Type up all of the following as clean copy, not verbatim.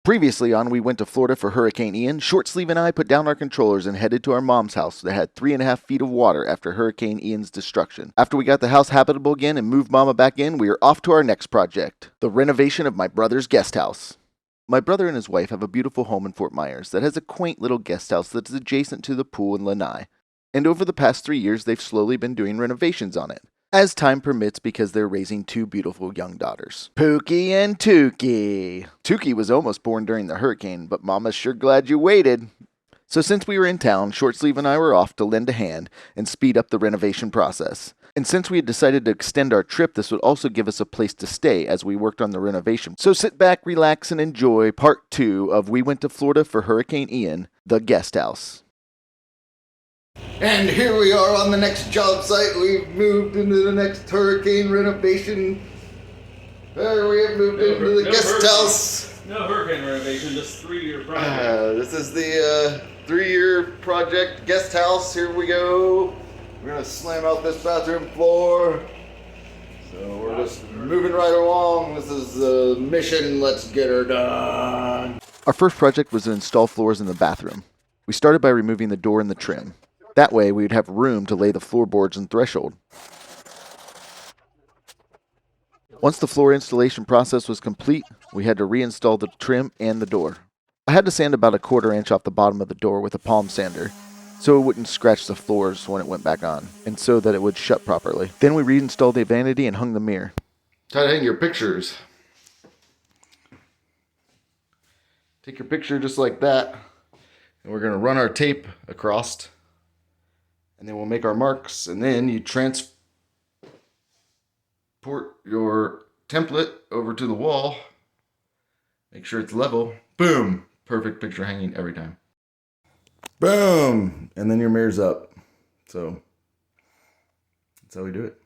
Previously on We Went to Florida for Hurricane Ian, Shortsleeve and I put down our controllers and headed to our mom's house that had 3.5 feet of water after Hurricane Ian's destruction. After we got the house habitable again and moved Mama back in, we are off to our next project, the renovation of my brother's guest house. My brother and his wife have a beautiful home in Fort Myers that has a quaint little guest house that is adjacent to the pool in Lanai. And over the past 3 years, they've slowly been doing renovations on it, as time permits because they're raising 2 beautiful young daughters, Pookie and Tookie. Tookie was almost born during the hurricane, but Mama's sure glad you waited. So since we were in town, Shortsleeve and I were off to lend a hand and speed up the renovation process. And since we had decided to extend our trip, this would also give us a place to stay as we worked on the renovation. So sit back, relax, and enjoy part 2 of We Went to Florida for Hurricane Ian, the guest house. And here we are on the next job site. We've moved into the next hurricane renovation. There we have moved into the guest house. No hurricane renovation, just 3-year project. This is the 3-year project guest house. Here we go. We're gonna slam out this bathroom floor. So we're just moving right along. This is the mission. Let's get her done. Our first project was to install floors in the bathroom. We started by removing the door and the trim. That way, we would have room to lay the floorboards and threshold. Once the floor installation process was complete, we had to reinstall the trim and the door. I had to sand about 1/4 inch off the bottom of the door with a palm sander, so it wouldn't scratch the floors when it went back on, and so that it would shut properly. Then we reinstalled the vanity and hung the mirror. How to hang your pictures. Take your picture just like that, and we're going to run our tape across. And then we'll make our marks, and then you transport your template over to the wall. Make sure it's level. Boom! Perfect picture hanging every time. Boom! And then your mirror's up. So, that's how we do it.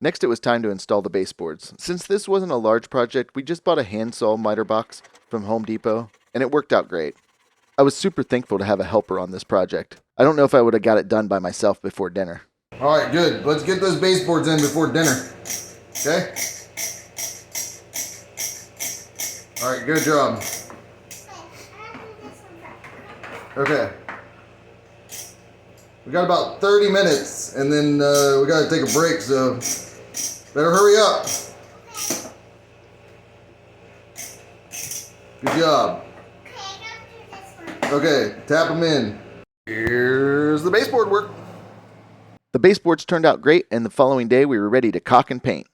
Next, it was time to install the baseboards. Since this wasn't a large project, we just bought a handsaw miter box from Home Depot, and it worked out great. I was super thankful to have a helper on this project. I don't know if I would have got it done by myself before dinner. All right, good. Let's get those baseboards in before dinner. Okay? All right, good job. Okay. We got about 30 minutes, and then we got to take a break, so better hurry up. Good job. Okay, tap them in. Here's the baseboard work. The baseboards turned out great, and the following day we were ready to caulk and paint.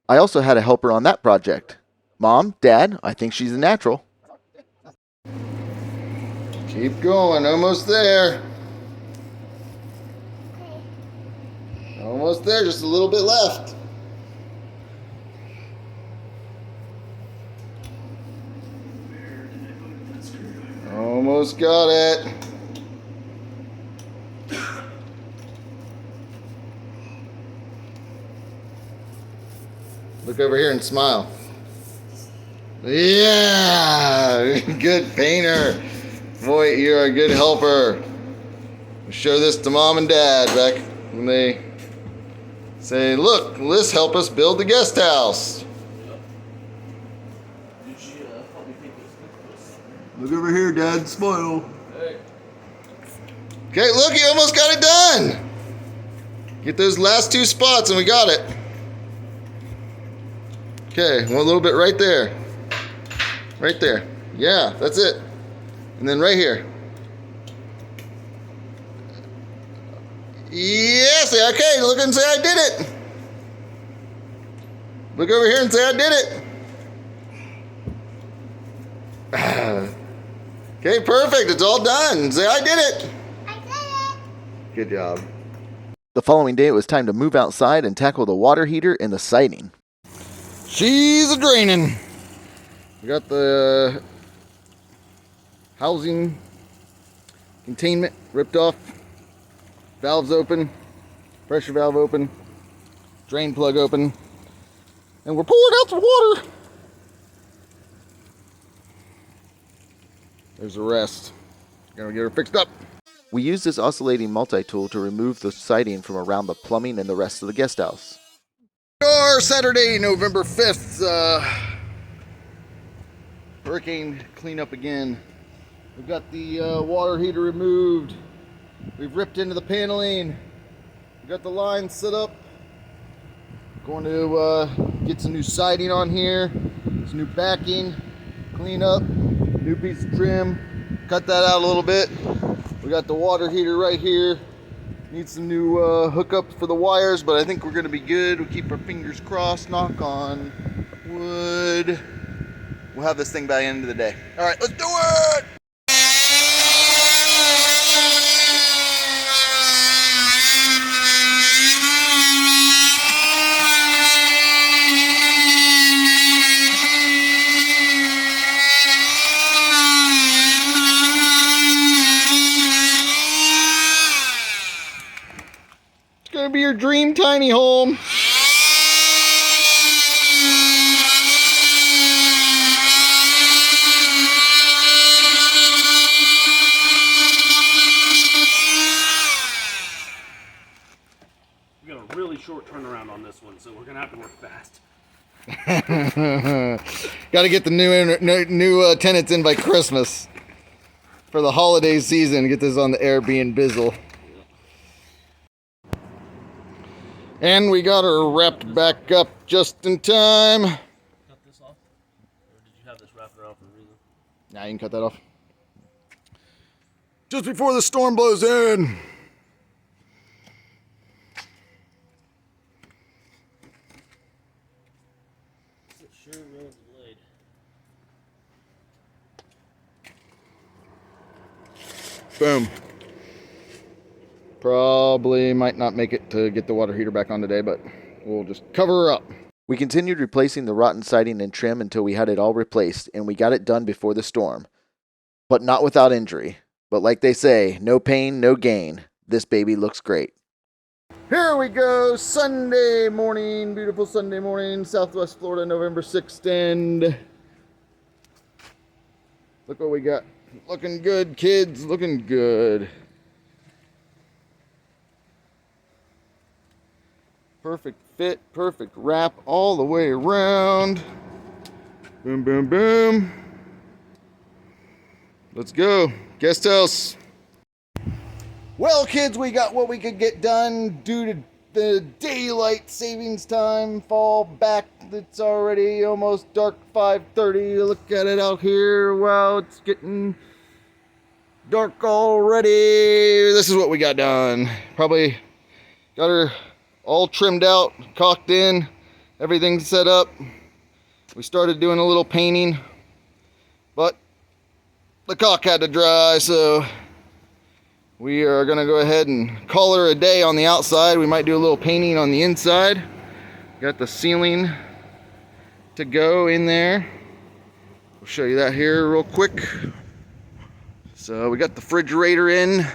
I also had a helper on that project. Mom, Dad, I think she's a natural. Keep going, almost there. Almost there, just a little bit left. Almost got it. Look over here and smile. Yeah, good painter. Boy, you're a good helper. We'll show this to Mom and Dad back when they say, look, let's help us build the guest house. Look over here, Dad. Smile. Hey. Okay, look, you almost got it done. Get those last 2 spots and we got it. Okay, one little bit right there. Right there. Yeah, that's it. And then right here. Yes, okay, look and say I did it. Look over here and say I did it. Okay, perfect. It's all done. Say, I did it. I did it. Good job. The following day, it was time to move outside and tackle the water heater and the siding. She's a-draining. We got the housing containment ripped off. Valves open. Pressure valve open. Drain plug open. And we're pouring out some water. There's the rest. Gonna get her fixed up. We used this oscillating multi-tool to remove the siding from around the plumbing and the rest of the guest house. Saturday, November 5th. hurricane cleanup again. We've got the water heater removed. We've ripped into the paneling. We've got the lines set up. Going to get some new siding on here, some new backing, clean up, new piece of trim, cut that out a little bit. We got the water heater right here. Need some new hookups for the wires, but I think we're gonna be good. We'll keep our fingers crossed, knock on wood. We'll have this thing by the end of the day. All right, let's do it! It's gonna be your dream tiny home. We got a really short turnaround on this one, so we're gonna have to work fast. Got to get the new tenants in by Christmas for the holiday season. Get this on the Airbnb bizzle. And we got her wrapped back up just in time. Cut this off? Or did you have this wrapped around for a reason? Nah, you can cut that off. Just before the storm blows in. It sure ruins the blade. Boom. Probably might not make it to get the water heater back on today, but we'll just cover her up. We continued replacing the rotten siding and trim until we had it all replaced, and we got it done before the storm. But not without injury. But like they say, no pain, no gain. This baby looks great. Here we go, Sunday morning, beautiful Sunday morning, Southwest Florida, November 6th, and look what we got. Looking good, kids, looking good. Perfect fit, perfect wrap all the way around. Boom, boom, boom. Let's go. Guest house. Well, kids, we got what we could get done due to the daylight savings time. Fall back. It's already almost dark, 5:30. Look at it out here. Wow, it's getting dark already. This is what we got done. Probably got her all trimmed out, caulked in, everything's set up. We started doing a little painting, but the caulk had to dry, so we are gonna go ahead and call her a day on the outside. We might do a little painting on the inside. Got the ceiling to go in there. We'll show you that here real quick. So we got the refrigerator in.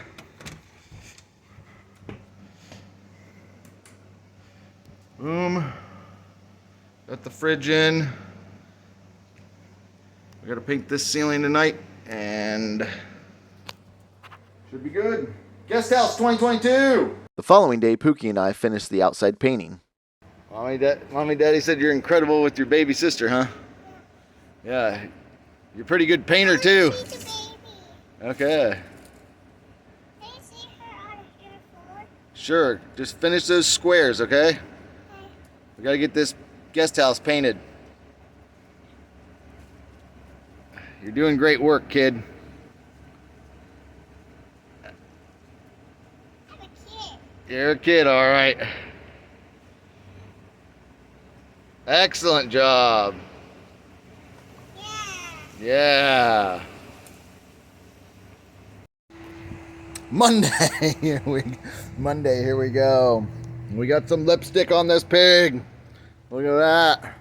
Boom. Got the fridge in. We gotta paint this ceiling tonight and should be good. Guest house 2022. The following day, Pookie and I finished the outside painting. Mommy, Daddy said you're incredible with your baby sister, huh? Yeah. You're a pretty good painter too. Okay. Can you see her on your floor? Sure. Just finish those squares, okay? We gotta get this guest house painted. You're doing great work, kid. I'm a kid. You're a kid, all right. Excellent job. Yeah. Yeah. Monday, here we go. We got some lipstick on this pig. Look at that.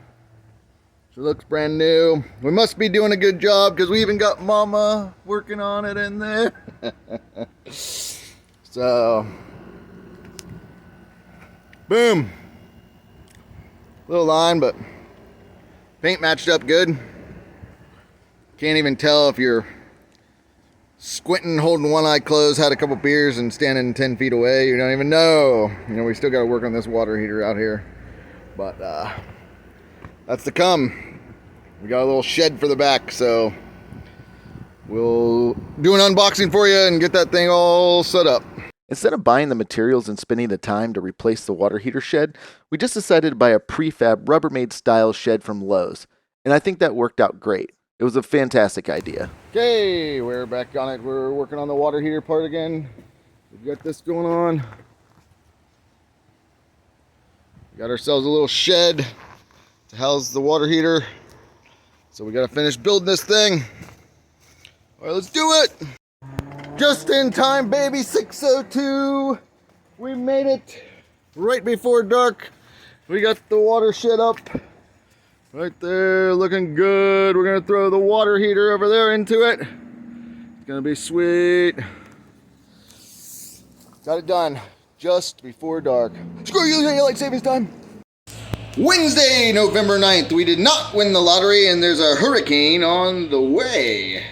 She looks brand new. We must be doing a good job because we even got Mama working on it in there. So, boom. Little line, but paint matched up good. Can't even tell if you're squinting, holding one eye closed, had a couple beers, and standing 10 feet away. You don't even know. You know, we still got to work on this water heater out here. But that's to come. We got a little shed for the back, so we'll do an unboxing for you and get that thing all set up. Instead of buying the materials and spending the time to replace the water heater shed, we just decided to buy a prefab Rubbermaid style shed from Lowe's. And I think that worked out great. It was a fantastic idea. Okay, we're back on it. We're working on the water heater part again. We've got this going on. We got ourselves a little shed to house the water heater. So we gotta finish building this thing. All right, let's do it. Just in time, baby, 6:02. We made it right before dark. We got the water shed up. Right there, looking good. We're gonna throw the water heater over there into it. It's gonna be sweet. Got it done just before dark. Screw you, daylight savings time. Wednesday, November 9th. We did not win the lottery and there's a hurricane on the way.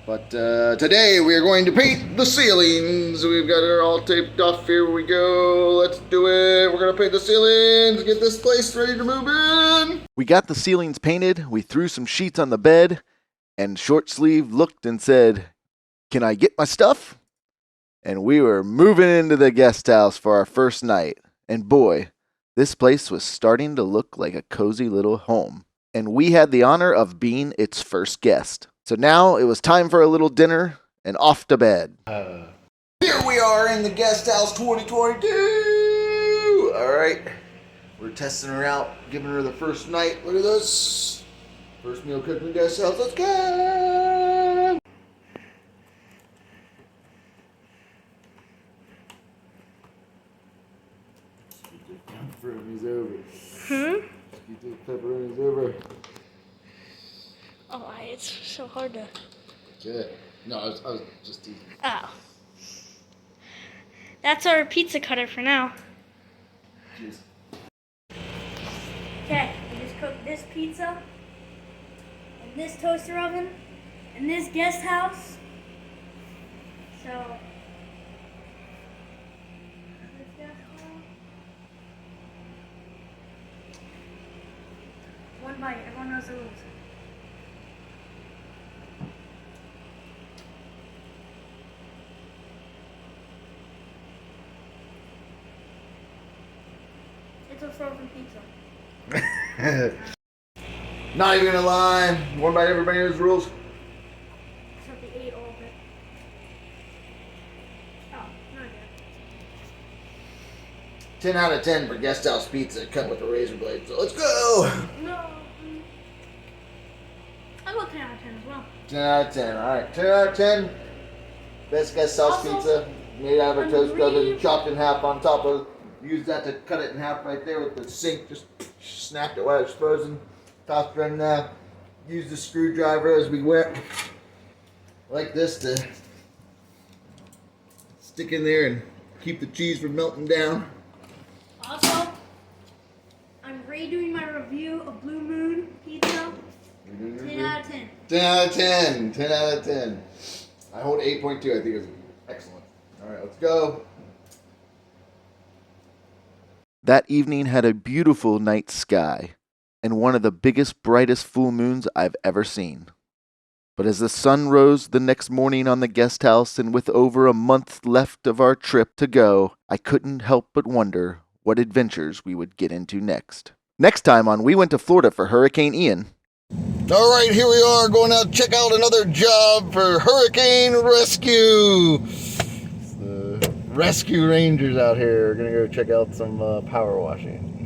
But today we are going to paint the ceilings. We've got it all taped off. Here we go. Let's do it. We're going to paint the ceilings. Get this place ready to move in. We got the ceilings painted. We threw some sheets on the bed. And Short Sleeve looked and said, "Can I get my stuff?" And we were moving into the guest house for our first night. And boy, this place was starting to look like a cozy little home. And we had the honor of being its first guest. So now it was time for a little dinner and off to bed. Here we are in the guest house 2022. All right, we're testing her out, giving her the first night. Look at this. First meal cooked in the guest house. Let's go. Pepperoni's over. Pepperoni's over. Oh, why? It's so hard to. Good. No, I was just teasing. Oh. That's our pizza cutter for now. Cheers. Okay, we just cooked this pizza, in this toaster oven, in this guest house. So. One bite, everyone knows the rules. It's a frozen pizza. Not even gonna lie. One bite, everybody knows the rules. Except they ate all of it. Oh, no idea. 10 out of 10 for guest house pizza cut with a razor blade. So let's go. No. I go 10 out of 10 as well. 10 out of 10. All right, 10 out of 10. Best guest house Also, pizza made out of a toast oven, agree. chopped in half on top of. Used that to cut it in half right there with the sink. Just snapped it while it was frozen. Tossed it in there. Used the screwdriver as we went, like this, to stick in there and keep the cheese from melting down. Also, I'm redoing my review of Blue Moon Pizza. 10 out of 10. 10 out of 10. 10 out of 10. I hold 8.2. I think it was excellent. All right, let's go. That evening had a beautiful night sky and one of the biggest, brightest full moons I've ever seen. But as the sun rose the next morning on the guest house and with over a month left of our trip to go, I couldn't help but wonder what adventures we would get into next. Next time on We Went to Florida for Hurricane Ian. All right, here we are going out to check out another job for hurricane rescue. It's the rescue rangers out here. We're going to go check out some power washing.